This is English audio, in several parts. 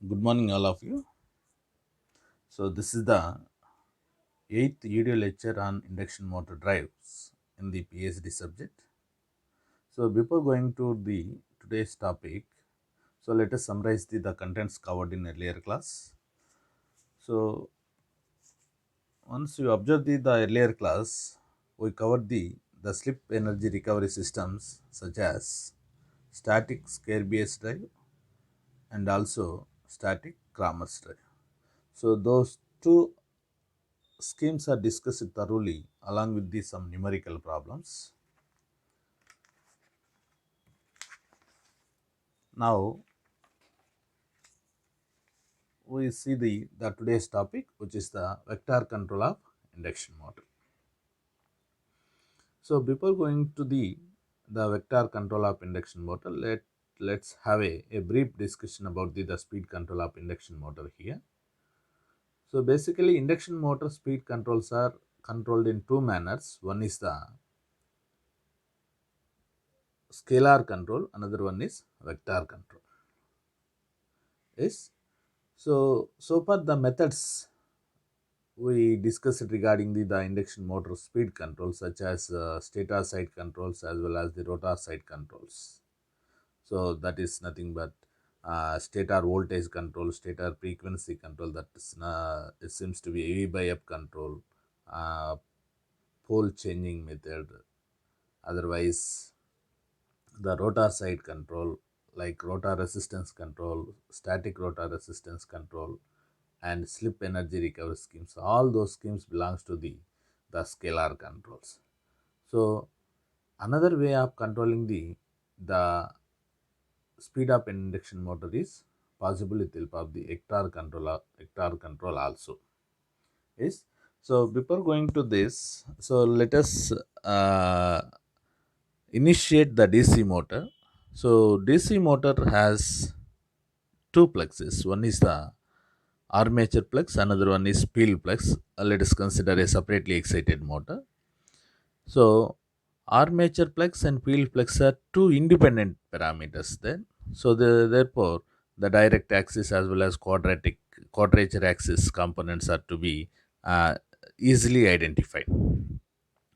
Good morning, all of you. So, this is the eighth video lecture on induction motor drives in the PhD subject. So, before going to the today's topic, so let us summarize the contents covered in earlier class. So, once you observe the earlier class, we covered the slip energy recovery systems such as static Scare-based drive and also static Kramer's drive. So, those two schemes are discussed thoroughly along with some numerical problems. Now we see the today's topic, which is the vector control of induction motor. So before going to the vector control of induction motor, let's have a brief discussion about the speed control of induction motor here. So basically induction motor speed controls are controlled in two manners. One is the scalar control, another one is vector control. Yes. So far the methods we discussed regarding the induction motor speed control, such as stator side controls as well as the rotor side controls. So that is nothing but stator voltage control, stator frequency control. That is it seems to be AV by F control, pole changing method. Otherwise, the rotor side control like rotor resistance control, static rotor resistance control, and slip energy recovery schemes. All those schemes belongs to the scalar controls. So another way of controlling the speed up in induction motor is possible with help of the vector control also. Yes. So before going to this, so let us initiate the DC motor. So DC motor has two plexes. One is the armature plex, another one is field plex. Let us consider a separately excited motor. So armature plex and field plex are two independent parameters then. So therefore the direct axis as well as quadrature axis components are to be uh, easily identified,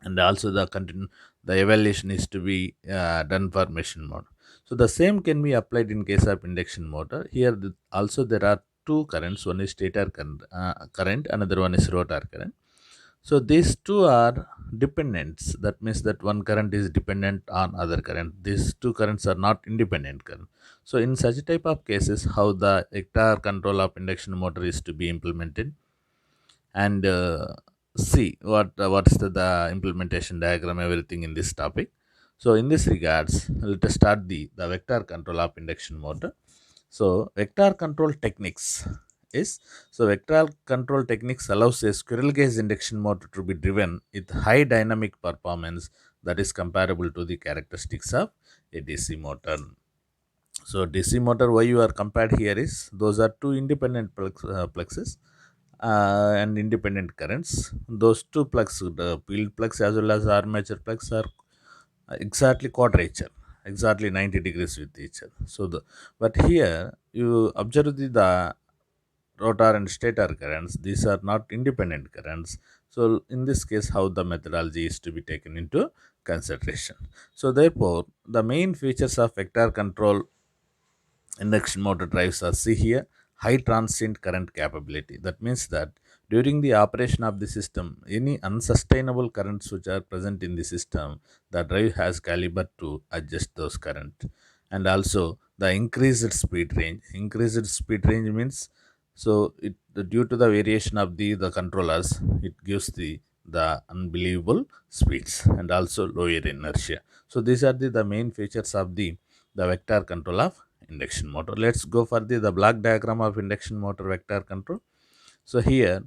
and also the evaluation is to be done for machine mode. So the same can be applied in case of induction motor. Here also there are two currents. One is stator current, another one is rotor current. So these two are dependents. That means that one current is dependent on other current. These two currents are not independent current. So in such type of cases, how the vector control of induction motor is to be implemented, and see what is the implementation diagram, everything in this topic. So in this regards, let us start the vector control of induction motor. So vector control techniques is, so vector control techniques allows a squirrel cage induction motor to be driven with high dynamic performance that is comparable to the characteristics of a DC motor. So DC motor, why you are compared here is those are two independent plexes and independent currents. Those two plugs, the field plugs as well as armature plugs, are exactly quadrature, exactly 90 degrees with each other. So the, but here you observe the rotor and stator currents. These are not independent currents. So in this case, how the methodology is to be taken into consideration. So therefore, the main features of vector control induction motor drives are, see here, high transient current capability. That means that during the operation of the system, any unsustainable currents which are present in the system, the drive has caliber to adjust those current. And also the increased speed range. Increased speed range means, so it, due to the variation of the controllers, it gives the unbelievable speeds and also lower inertia. So these are the main features of the vector control of induction motor. Let's go for the block diagram of induction motor vector control. So here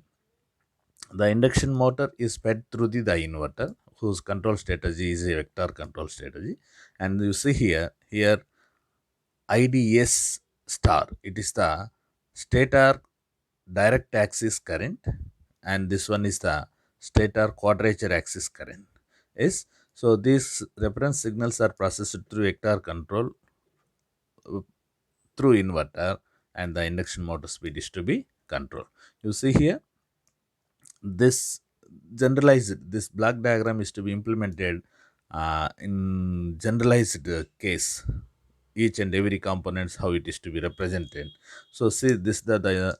the induction motor is fed through the inverter, whose control strategy is a vector control strategy. And you see here IDS star, it is the stator direct axis current, and this one is the stator quadrature axis current. Yes. So these reference signals are processed through vector control through inverter, and the induction motor speed is to be controlled. You see here, this this block diagram is to be implemented in generalized case, each and every components how it is to be represented. So see this the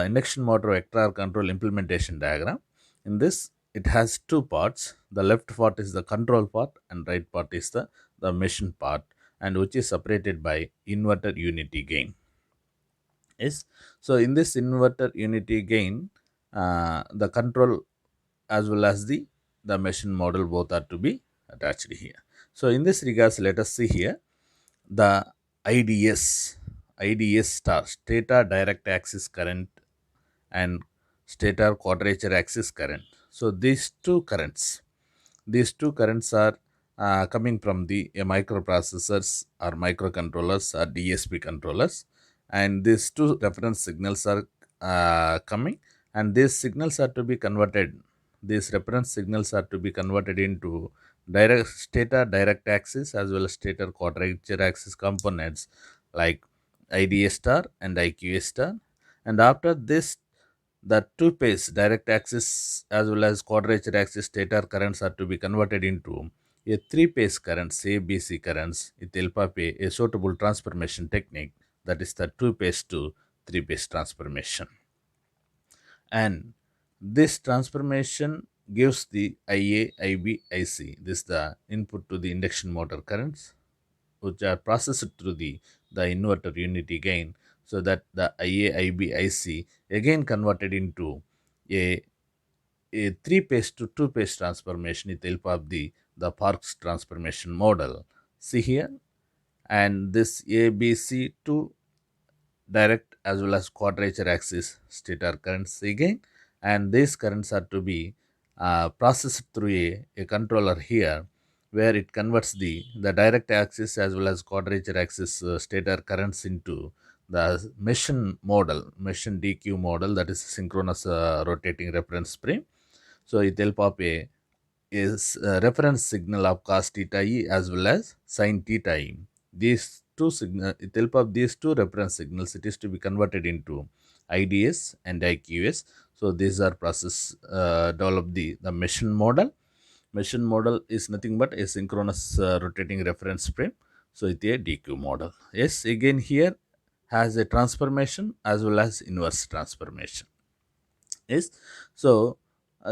induction motor vector control implementation diagram. In this it has two parts. The left part is the control part and right part is the machine part, and which is separated by inverter unity gain. Yes. So in this inverter unity gain, the control as well as the machine model both are to be attached here. So in this regards, let us see here the IDS, IDS star, stator direct axis current and stator quadrature axis current. So these two currents are coming from the microprocessors or microcontrollers or DSP controllers, and these two reference signals are coming, and these signals are to be converted. These reference signals are to be converted into direct stator direct axis as well as stator quadrature axis components like IDA star and IQA star, and after this the two phase direct axis as well as quadrature axis stator currents are to be converted into a three phase currents, ABC currents, with help of a suitable transformation technique, that is the two phase to three phase transformation. And this transformation gives the IA, IB, IC. This is the input to the induction motor currents, which are processed through the inverter unity gain, so that the IA, IB, IC again converted into a, a three phase to two phase transformation with the help of the Parks transformation model. See here, and this ABC to direct as well as quadrature axis stator currents again, and these currents are to be processed through a controller here, where it converts the direct axis as well as quadrature axis stator currents into the machine DQ model, that is synchronous rotating reference frame. So with help of a is a reference signal of cos theta e as well as sin theta e. These two signal, with help of these two reference signals, it is to be converted into IDS and IQS. So these are process develop the machine model. Machine model is nothing but a synchronous rotating reference frame. So it's a DQ model. Yes, again here has a transformation as well as inverse transformation. Yes. So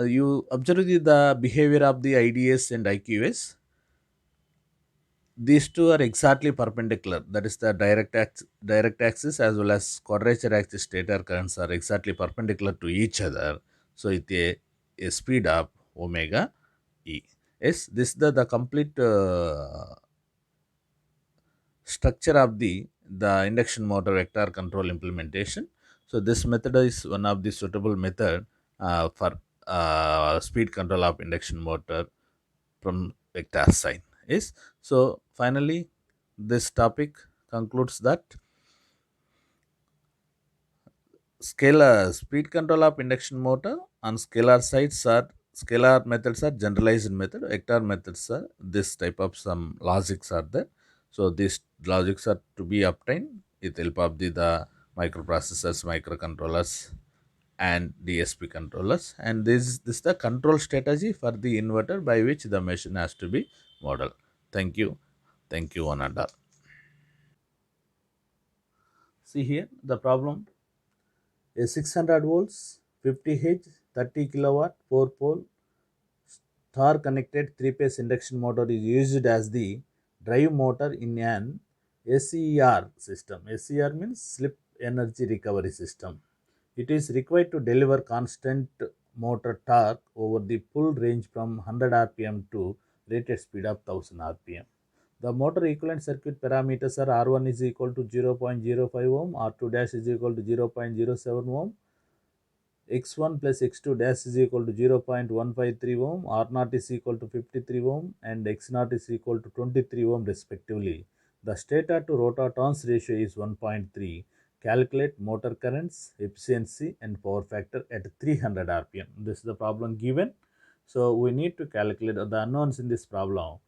you observe the behavior of the IDS and IQS. These two are exactly perpendicular. That is the direct axis as well as quadrature axis stator currents are exactly perpendicular to each other. So it a speed of omega e. Yes, this is the complete structure of the induction motor vector control implementation. So this method is one of the suitable method for speed control of induction motor from vector side. Yes. So finally, this topic concludes that scalar speed control of induction motor on scalar sides are scalar methods are generalized method, vector methods are this type of some logics are there. So these logics are to be obtained with help of the microprocessors, microcontrollers and DSP controllers, and this is the control strategy for the inverter by which the machine has to be modeled. Thank you one and all. See here the problem. A 600 volts, 50 H, 30 kilowatt, 4 pole star connected 3 phase induction motor is used as the drive motor in an SER system. SER means slip energy recovery system. It is required to deliver constant motor torque over the full range from 100 rpm to rated speed of 1000 rpm. The motor equivalent circuit parameters are R1 is equal to 0.05 ohm, R2 dash is equal to 0.07 ohm, X1 plus X2 dash is equal to 0.153 ohm, R0 is equal to 53 ohm, and X0 is equal to 23 ohm respectively. The stator to rotor turns ratio is 1.3. Calculate motor currents, efficiency, and power factor at 300 rpm. This is the problem given. So we need to calculate the unknowns in this problem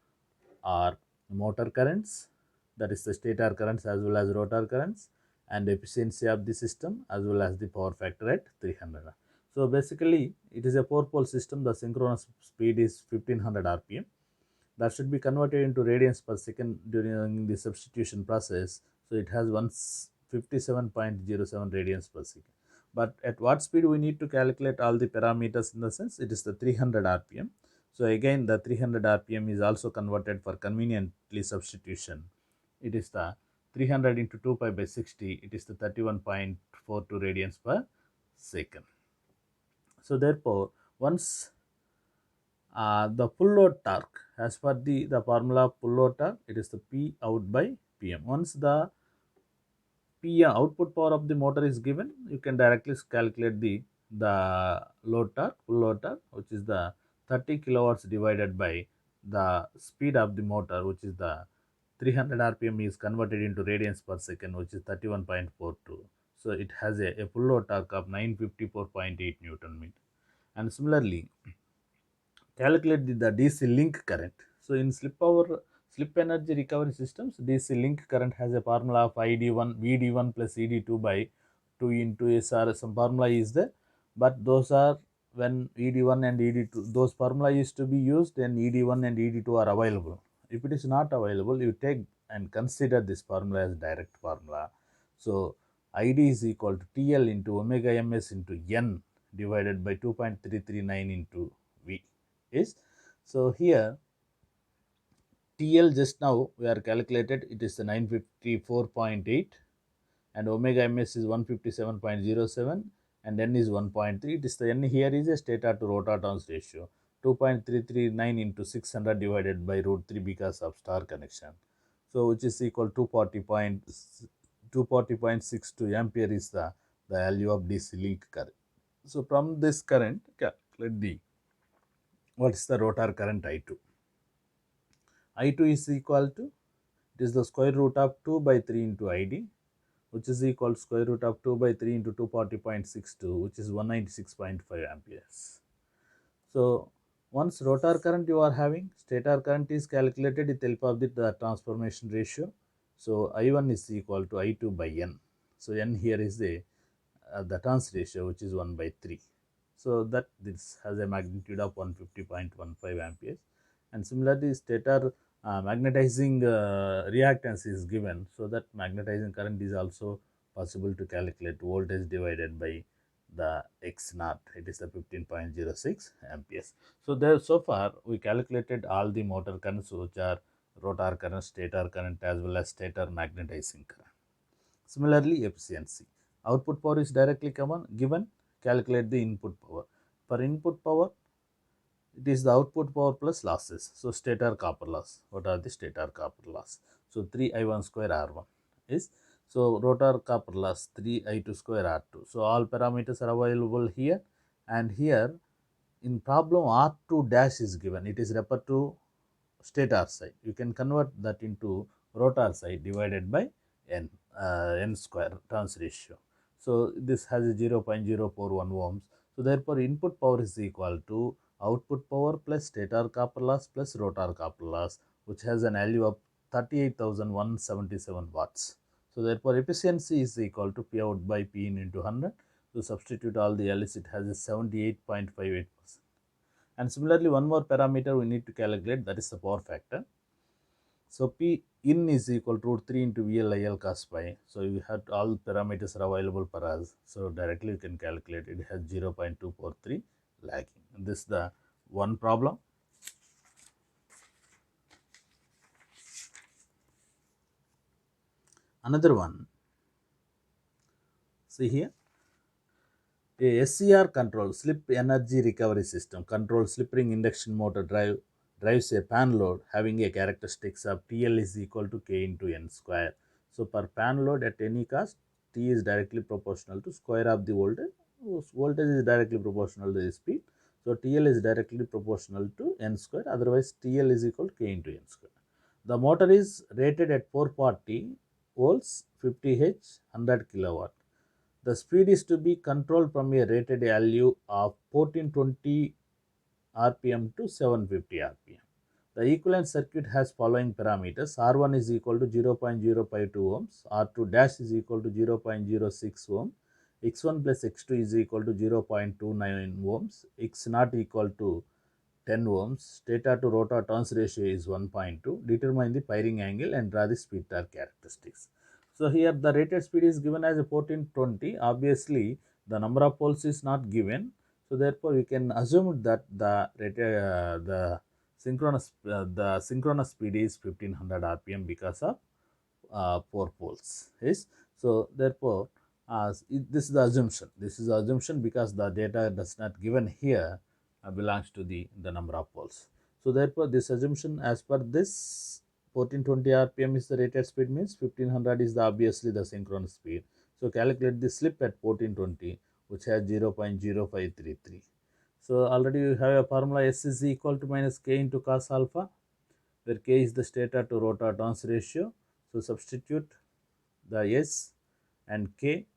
are motor currents, that is the stator currents as well as rotor currents, and efficiency of the system as well as the power factor at 300. So basically it is a 4-pole system. The synchronous speed is 1500 rpm. That should be converted into radians per second during the substitution process. So it has 157.07 radians per second. But at what speed we need to calculate all the parameters, in the sense it is the 300 rpm. So again the 300 rpm is also converted for conveniently substitution. It is the 300 into 2 pi by 60, it is the 31.42 radians per second. So therefore, once the full load torque, as per the formula of full load torque, it is the P out by PM. Once the PM output power of the motor is given, you can directly calculate the load torque, full load torque, which is the 30 kilowatts divided by the speed of the motor, which is the 300 rpm is converted into radians per second, which is 31.42. So it has a full load torque of 954.8 Newton meter. And similarly, calculate the DC link current. So in slip energy recovery systems, DC link current has a formula of ID1 VD1 plus ED2 by 2 into SR. Some formula is there, but those are when ED1 and ED2, those formula is to be used, then ED1 and ED2 are available. If it is not available, you take and consider this formula as direct formula. So ID is equal to TL into omega ms into N divided by 2.339 into V is. So here TL just now we are calculated, it is the 954.8 and omega ms is 157.07 and N is 1.3. It is the N here is a stator to rotor turns ratio, 2.339 into 600 divided by root 3 because of star connection. So which is equal to 240.62 ampere is the value of DC link current. So from this current, calculate what is the rotor current I2. I2 is equal to, it is the square root of 2 by 3 into ID, which is equal to square root of 2 by 3 into 240.62, which is 196.5 amperes. So once rotor current you are having, stator current is calculated with the help of the transformation ratio. So I1 is equal to I2 by N. So N here is the turns ratio, which is 1 by 3. So that this has a magnitude of 150.15 amperes. And similarly, stator magnetizing reactance is given, so that magnetizing current is also possible to calculate, voltage divided by the X naught, it is the 15.06 amperes. So there, so far we calculated all the motor currents, which are rotor current, stator current, as well as stator magnetizing current. Similarly, efficiency. Output power is directly given. Calculate the input power. For input power, it is the output power plus losses. So stator copper loss. What are the stator copper loss? So 3I1 square R1 is, so rotor copper loss 3I2 square R2. So all parameters are available here, and here in problem R2 dash is given. It is referred to stator side. You can convert that into rotor side divided by n square turns ratio. So this has a 0.041 ohms. So therefore input power is equal to output power plus stator copper loss plus rotor copper loss, which has an value of 38,177 watts. So therefore efficiency is equal to P out by P in into 100. To substitute all the L's, it has a 78.58%. And similarly, one more parameter we need to calculate, that is the power factor. So P in is equal to root 3 into VLIL cos pi. So you have all parameters are available for us. So directly you can calculate, it has 0.243 lagging. And this is the one problem. Another one, see here, a SCR control, slip energy recovery system, control slip ring induction motor drives a pan load having a characteristics of TL is equal to K into N square. So per pan load at any cost, T is directly proportional to square of the voltage. Voltage is directly proportional to the speed. So TL is directly proportional to N square. Otherwise, TL is equal to K into N square. The motor is rated at 440 volts, 50 H, 100 kilowatt. The speed is to be controlled from a rated value of 1420 rpm to 750 rpm. The equivalent circuit has following parameters: R1 is equal to 0.052 ohms, R2 dash is equal to 0.06 ohm, X1 plus X2 is equal to 0.29 ohms, X not equal to 10 ohms, stator to rotor turns ratio is 1.2. Determine the firing angle and draw the speed torque characteristics. So here the rated speed is given as a 1420. Obviously, the number of poles is not given. So therefore, we can assume that the synchronous speed is 1500 rpm because of 4 poles. Yes. So therefore, this is the assumption. This is the assumption because the data does not given here belongs to the number of poles. So therefore, this assumption as per this 1420 rpm is the rated speed, means 1500 is the obviously the synchronous speed. So calculate the slip at 1420, which has 0.0533. So already you have a formula: S is equal to minus k into cos alpha, where k is the stator to rotor turns ratio. So substitute the S and K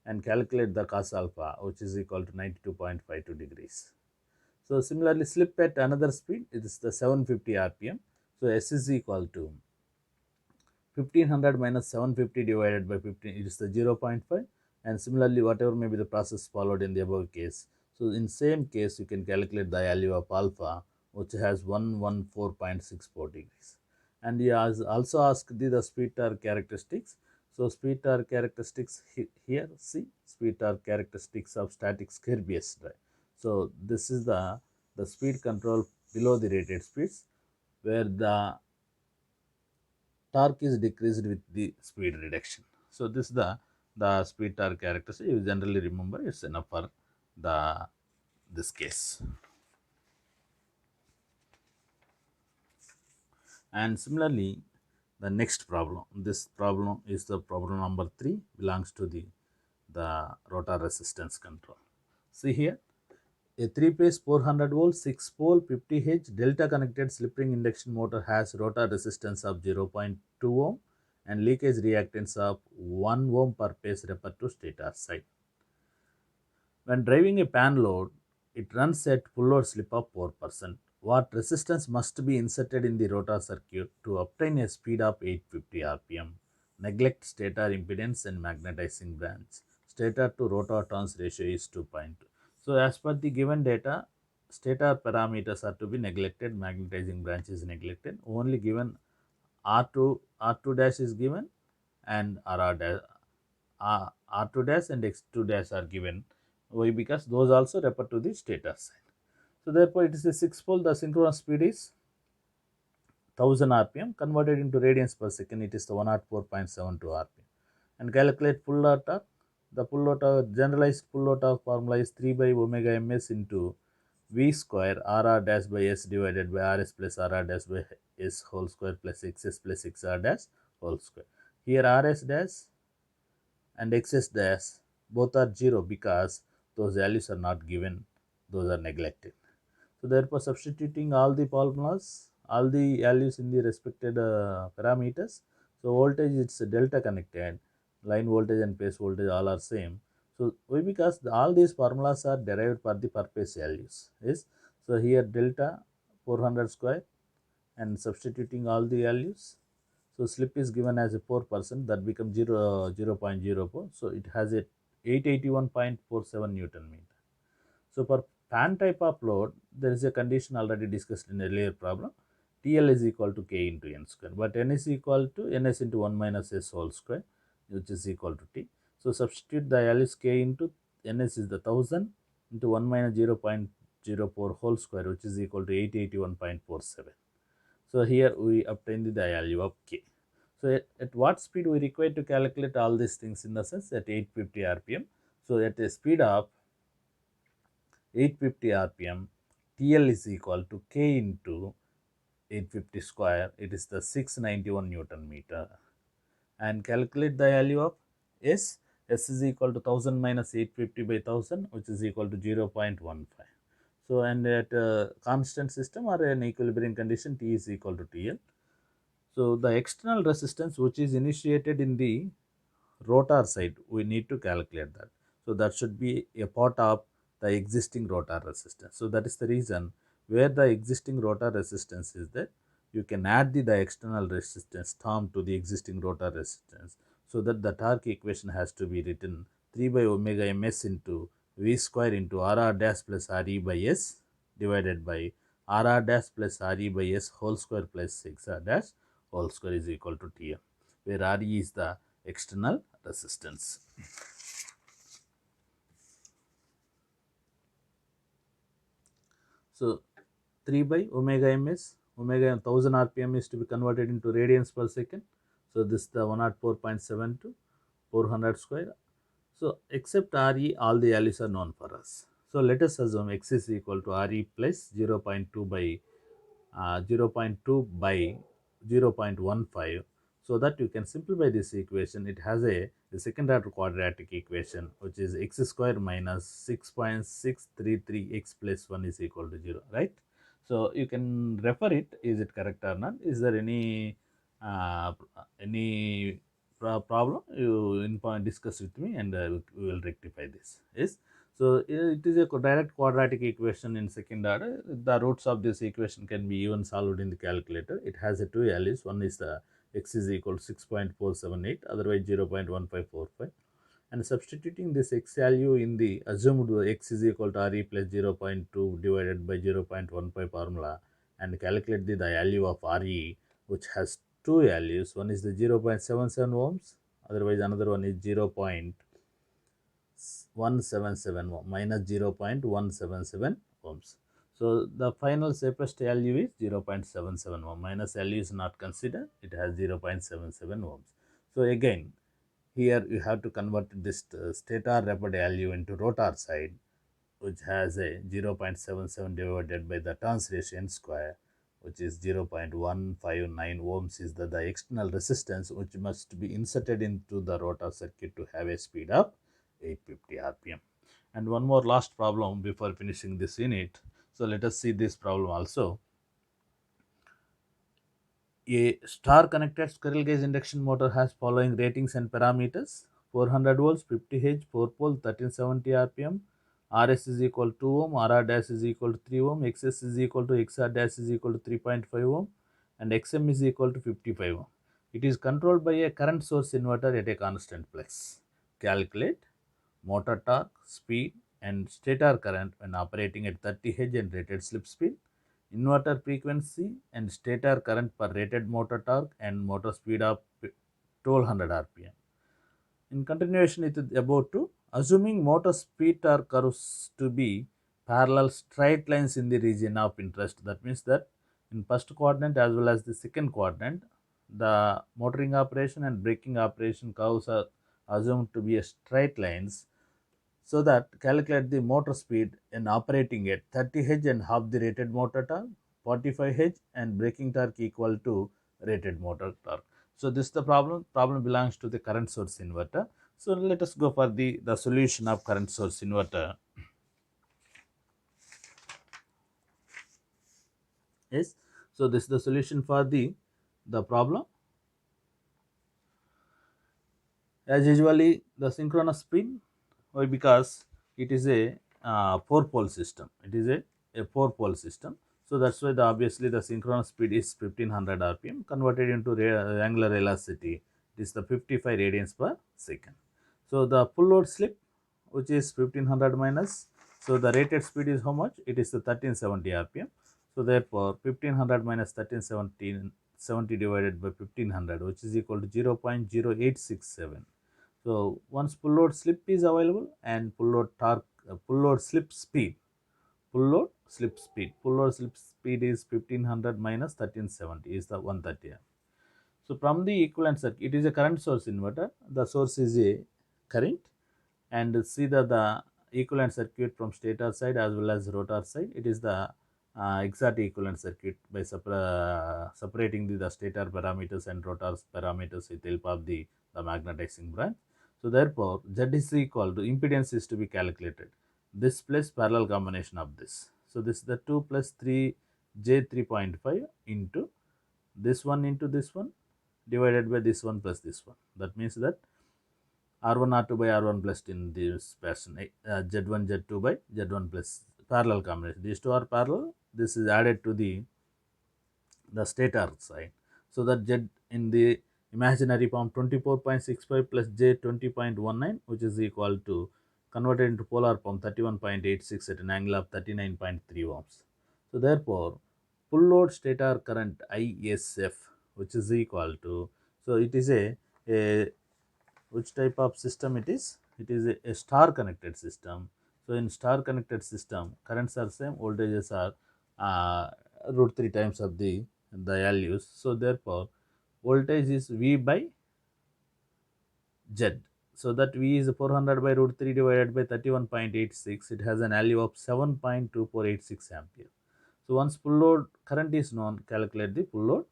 and calculate the cos alpha, which is equal to 92.52 degrees. So similarly, slip at another speed, it is the 750 rpm. So S is equal to 1500 minus 750 divided by 15, it is the 0.5. And similarly, whatever may be the process followed in the above case. So in same case, you can calculate the value of alpha, which has 114.64 degrees. And he has also asked the speed torque characteristics. So speed torque characteristics here, see, speed torque characteristics of static Kirby-based drive. So this is the speed control below the rated speeds, where the torque is decreased with the speed reduction. So this is the speed torque characteristic. You generally remember, it's enough for the this case. And similarly, the next problem. This problem is the problem number 3, belongs to the rotor resistance control. See here, a 3-phase 400 volt 6 pole 50 H delta connected slip ring induction motor has rotor resistance of 0.2 ohm and leakage reactance of 1 ohm per phase referred to stator side. When driving a pan load, it runs at full load slip of 4%. What resistance must be inserted in the rotor circuit to obtain a speed of 850 rpm? Neglect stator impedance and magnetizing branch. Stator to rotor turns ratio is 2.2. So as per the given data, stator parameters are to be neglected, magnetizing branch is neglected. Only given R2 dash is given, and RR dash, R2 dash and X2 dash are given. Why? Because those also refer to the stator side. So therefore, it is a 6-pole. The synchronous speed is 1000 rpm. Converted into radians per second, it is the 104.72 rpm. And calculate full load torque. The full load torque, generalized full load torque formula is 3 by omega ms into V square RR dash by S divided by RS plus RR dash by S whole square plus XS plus XR dash whole square. Here RS dash and XS dash both are 0 because those values are not given, those are neglected. So therefore, substituting all the formulas, all the values in the respected parameters. So voltage, it's a delta connected, line voltage and phase voltage all are same. So why? Because all these formulas are derived for the per phase values. Yes. So here delta 400 square and substituting all the values. So slip is given as a 4%, that becomes 0.04. So it has a 881.47 Newton meter. So for fan type of load, there is a condition already discussed in earlier problem. TL is equal to K into N square, but N is equal to Ns into 1 minus S whole square, which is equal to T. So substitute the values K into Ns is the 1000 into 1 minus 0.04 whole square, which is equal to 881.47. So here we obtain the value of K. So at what speed we require to calculate all these things, in the sense at 850 rpm. So at a speed of 850 rpm, TL is equal to K into 850 square, it is the 691 Newton meter. And calculate the value of S. S is equal to 1000 minus 850 by 1000, which is equal to 0.15. So and at a constant system or an equilibrium condition, T is equal to TL. So the external resistance which is initiated in the rotor side, we need to calculate that. So that should be a part of the existing rotor resistance. So that is the reason where the existing rotor resistance is there. you can add the external resistance term to the existing rotor resistance, so that the torque equation has to be written 3 by omega ms into v square into rr dash plus re by s divided by rr dash plus re by s whole square plus xr dash whole square is equal to Tm, where Re is the external resistance. So 3 by omega ms, omega 1000 rpm is to be converted into radians per second. So this is the 104.72, 400 square. So except Re, all the values are known for us. So let us assume x is equal to Re plus 0.2 by 0.2 by 0.15, so that you can simplify this equation. It has a second order quadratic equation, which is x square minus 6.633 x plus 1 is equal to 0, right? So you can refer it. Is it correct or not? Is there uh, any problem? You discuss with me, and we will rectify this. Yes. So it is a direct quadratic equation in second order. The roots of this equation can be even solved in the calculator. It has a two values. One is the x is equal to 6.478, otherwise 0.1545. And substituting this x value in the assumed x is equal to Re plus 0.2 divided by 0.15 formula, and calculate the value of Re, which has two values. One is the 0.77 ohms, otherwise another one is 0.177 minus 0.177 ohms. So the final safest value is 0.77 ohm. Minus value is not considered. It has 0.77 ohms. So again, here you have to convert this stator rapid value into rotor side, which has a 0.77 divided by the turns ratio n square, which is 0.159 ohms is the external resistance, which must be inserted into the rotor circuit to have a speed of 850 rpm. And one more last problem before finishing this unit. So let us see this problem also. A star connected squirrel cage induction motor has following ratings and parameters: 400 volts, 50 Hz, 4 pole, 1370 rpm, RS is equal to 2 ohm, RR dash is equal to 3 ohm, XS is equal to XR dash is equal to 3.5 ohm, and XM is equal to 55 ohm. It is controlled by a current source inverter at a constant flex. Calculate motor torque, speed, and stator current when operating at 30 Hz and rated slip speed, inverter frequency and stator current per rated motor torque and motor speed of 1200 rpm. In continuation with about two, assuming motor speed torque curves to be parallel straight lines in the region of interest, that means that in first quadrant as well as the second quadrant, the motoring operation and braking operation curves are assumed to be a straight lines, so that calculate the motor speed in operating at 30 Hz and half the rated motor torque, 45 Hz and braking torque equal to rated motor torque. So this is the problem. Problem belongs to the current source inverter. So let us go for the solution of current source inverter. Yes. So this is the solution for the problem. As usually the synchronous spin, why? Because it is a 4-pole system. It is a 4-pole system. So that's why obviously the synchronous speed is 1500 rpm converted into angular velocity. It is the 55 radians per second. So the full load slip, which is 1500 minus, so the rated speed is how much? It is the 1370 rpm. So therefore 1500 minus 1370 divided by 1500, which is equal to 0.0867. So once full load slip is available and full load torque, full load slip speed, full load slip speed is 1500 minus 1370 is the 130. So from the equivalent circuit, it is a current source inverter. The source is a current, and see the equivalent circuit from stator side as well as rotor side. It is the exact equivalent circuit by separating the stator parameters and rotor parameters with help of the magnetizing branch. So therefore, Z is equal to impedance is to be calculated. This plus parallel combination of this. So this is the 2 plus 3 J 3.5 into this one into this one divided by this one plus this one. That means that R1 R2 by R1 plus in this fashion, Z1 Z2 by Z1 plus parallel combination. These two are parallel. This is added to the the stator side. So that Z in the imaginary form 24.65 plus J 20.19, which is equal to converted into polar form 31.86 at an angle of 39.3 ohms. So therefore, full load stator current ISF, which is equal to, so it is a which type of system it is? It is a star connected system. So in star connected system, currents are same, voltages are root 3 times of the values. So therefore, voltage is V by Z. So that V is 400 by root 3 divided by 31.86. It has an value of 7.2486 ampere. So once full load current is known, calculate the full load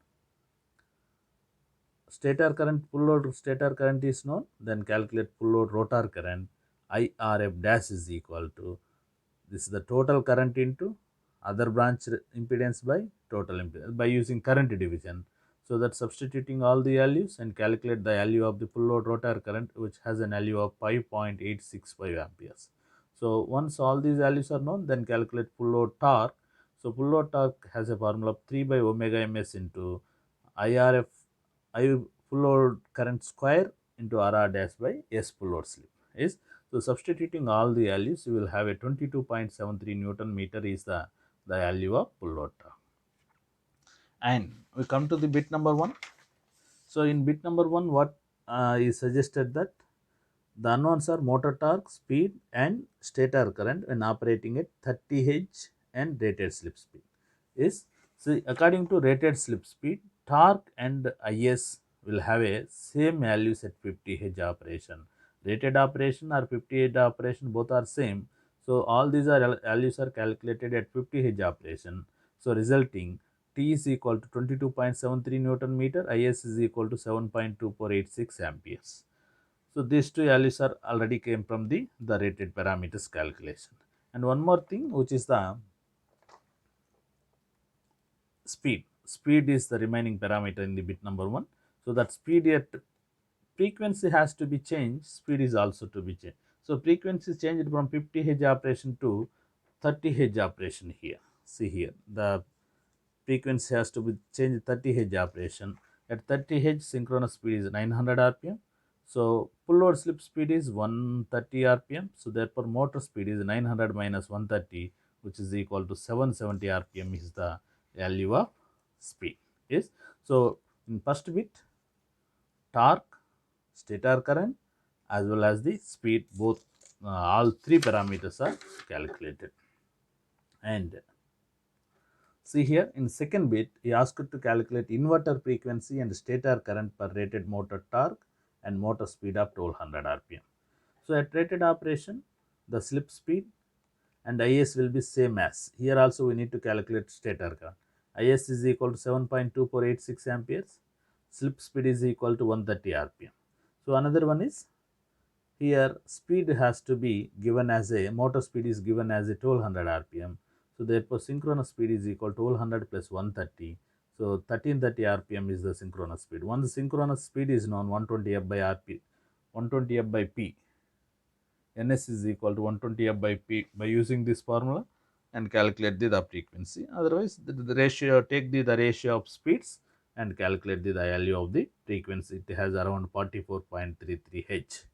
stator current. Full load stator current is known, then calculate full load rotor current. IRF dash is equal to, this is the total current into other branch impedance by total impedance by using current division. So that substituting all the values and calculate the value of the full load rotor current, which has an value of 5.865 amperes. So once all these values are known, then calculate full load torque. So full load torque has a formula of 3 by omega ms into IRF, I full load current square into RR dash by S full load slip is. So substituting all the values, you will have a 22.73 Newton meter is the value of full load torque. And we come to the bit number 1. So in bit number 1, what is suggested that the unknowns are motor torque, speed and stator current when operating at 30 H and rated slip speed is. So according to rated slip speed, torque and IS will have a same values at 50 H operation. Rated operation or 50 H operation, both are same. So all these are values are calculated at 50 H operation. So resulting T is equal to 22.73 Newton meter, IS is equal to 7.2486 amperes. So these two values are already came from the rated parameters calculation. And one more thing, which is the speed. Speed is the remaining parameter in the bit number 1. So that speed at frequency has to be changed, speed is also to be changed. So frequency is changed from 50 Hz operation to 30 Hz operation here. See here, the frequency has to be changed 30 Hz operation. At 30 Hz, synchronous speed is 900 rpm. So full load slip speed is 130 rpm. So therefore motor speed is 900 minus 130, which is equal to 770 rpm is the value of speed is. So in first bit, torque, stator current as well as the speed, both all three parameters are calculated. And see here in second bit, he asked to calculate inverter frequency and stator current per rated motor torque and motor speed of 1200 rpm. So at rated operation, the slip speed and IS will be same as. Here also we need to calculate stator current. IS is equal to 7.2486 amperes. Slip speed is equal to 130 rpm. So another one is, here speed has to be given as a, motor speed is given as a 1200 rpm. So therefore synchronous speed is equal to 1200 plus 130. So 1330 rpm is the synchronous speed. Once the synchronous speed is known, 120 f by rp, 120 f by p, ns is equal to 120 f by p by using this formula and calculate the frequency. Otherwise the ratio, take the ratio of speeds and calculate the value of the frequency. It has around 44.33 H.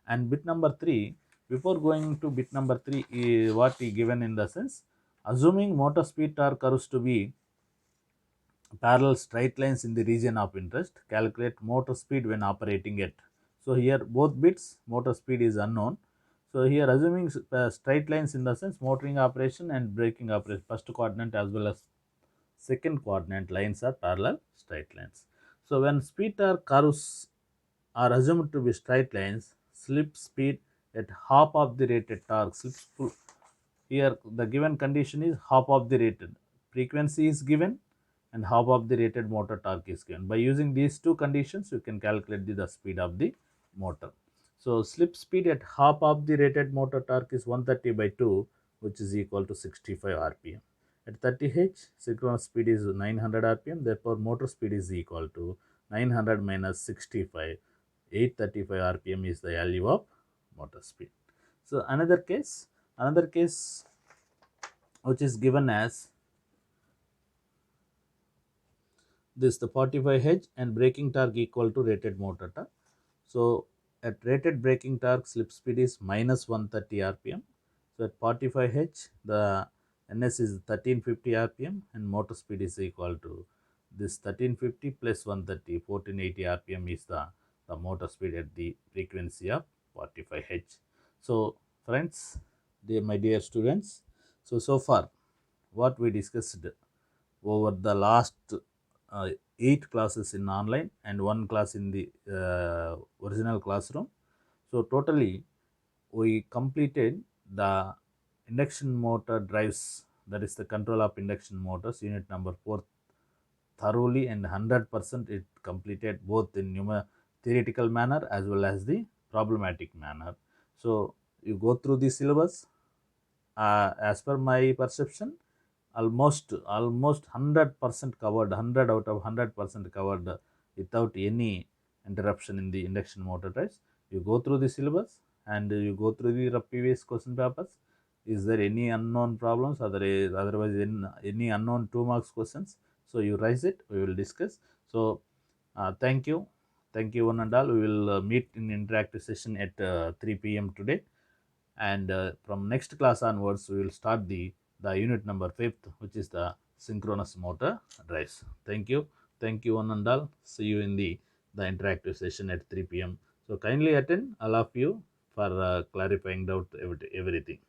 And bit number 3, before going to bit number 3, what he given in the sense, assuming motor speed torque curves to be parallel straight lines in the region of interest, calculate motor speed when operating it. So here both bits motor speed is unknown. So here assuming straight lines in the sense motoring operation and braking operation, first coordinate as well as second coordinate lines are parallel straight lines. So when speed torque curves are assumed to be straight lines, slip speed at half of the rated torque, here the given condition is half of the rated frequency is given and half of the rated motor torque is given. By using these two conditions, you can calculate the speed of the motor. So slip speed at half of the rated motor torque is 130 by 2, which is equal to 65 rpm. At 30 H, synchronous speed is 900 rpm, therefore motor speed is equal to 900 minus 65, 835 rpm is the value of motor speed. So another case which is given as this the 45 H and braking torque equal to rated motor torque. So at rated braking torque, slip speed is minus 130 rpm. So at 45 H, the ns is 1350 rpm and motor speed is equal to this 1350 plus 130, 1480 rpm is the motor speed at the frequency of 45 H. So friends, my dear students, so far what we discussed over the last uh, 8 classes in online and 1 class in the original classroom. So totally we completed the induction motor drives, that is the control of induction motors, unit number 4 thoroughly and 100% it completed both in theoretical manner as well as the problematic manner. So you go through the syllabus, as per my perception, almost 100% covered, 100 out of 100% covered without any interruption in the induction motor drives. You go through the syllabus and you go through the previous question papers. Is there any unknown problems? Otherwise, any unknown 2 marks questions? So you raise it, we will discuss. So thank you. Thank you one and all. We will meet in interactive session at 3 p.m. today, and from next class onwards we will start the unit number 5th, which is the synchronous motor drives. Thank you one and all. See you in the interactive session at 3 p.m. So kindly attend, all of you, for clarifying doubt everything.